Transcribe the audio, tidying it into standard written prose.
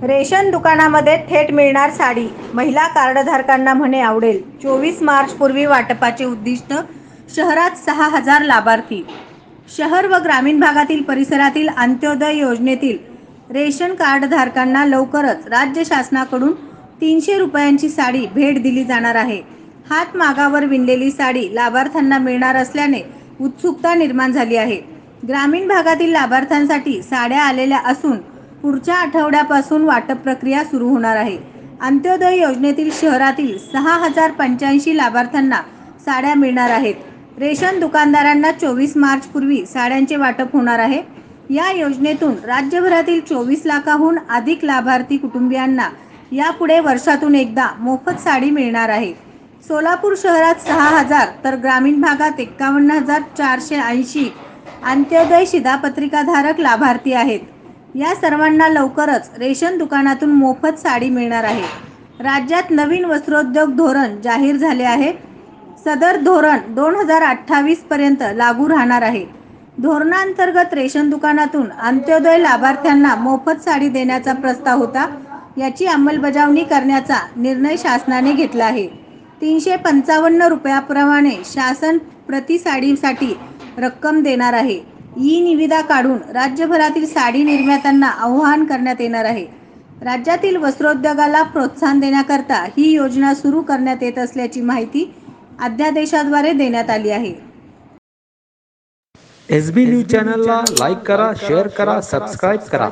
Ration दुकानामध्ये थेट मिळणार साडी, महिला कार्डधारकांना म्हणे आवडेल. 24 मार्च पूर्वी वाटपाचे उद्दिष्ट, शहरात 6,000 लाभार्थी. शहर व ग्रामीण भागातील परिसरातील अंत्योदय योजनेतील रेशन कार्डधारकांना लवकरच राज्य शासनाकडून 300 रुपयांची साडी भेट दिली जाणार आहे. हातमागावर विणलेली साडी लाभार्थ्यांना मिळणार असल्याने उत्सुकता निर्माण झाली आहे. ग्रामीण भागातील लाभार्थ्यांसाठी साड्या आलेल्या असून पुढच्या आठवड्यापासून वाटप प्रक्रिया सुरू होणार आहे. अंत्योदय योजनेतील शहरातील 6,085 लाभार्थ्यांना साड्या मिळणार आहेत. रेशन दुकानदारांना 24 मार्च पूर्वी साड्यांचे वाटप होणार आहे. या योजनेतून राज्यभरातील 24 लाखाहून अधिक लाभार्थी कुटुंबियांना यापुढे वर्षातून एकदा मोफत साडी मिळणार आहे. सोलापूर शहरात 6,000 तर ग्रामीण भागात 51,480 अंत्योदय शिधापत्रिकाधारक लाभार्थी आहेत. या सर्वांना लवकरच रेशन दुकानातून मोफत साडी मिळणार आहे. राज्यात नवीन वस्त्रोद्योग धोरण जाहीर झाले आहे. सदर धोरण 2028 पर्यंत लागू राहणार आहे. धोरणांतर्गत रेशन दुकानातून अंत्योदय लाभार्थ्यांना मोफत साडी देण्याचा प्रस्ताव होता. याची अंमलबजावणी करण्याचा निर्णय शासनाने घेतला आहे. 355 रुपयाप्रमाणे शासन प्रति साडीसाठी रक्कम देणार आहे. ई निविदा काढून राज्यभरातील साडी निर्मात्यांना आवाहन करण्यात येणार आहे. राज्यातील वस्त्रोद्योगाला प्रोत्साहन देण्याकरता ही योजना सुरू करण्यात येत असल्याची माहिती अध्यादेशाद्वारे देण्यात आली आहे. SB न्यूज चॅनलला लाईक करा, शेअर करा, सबस्क्राईब करा.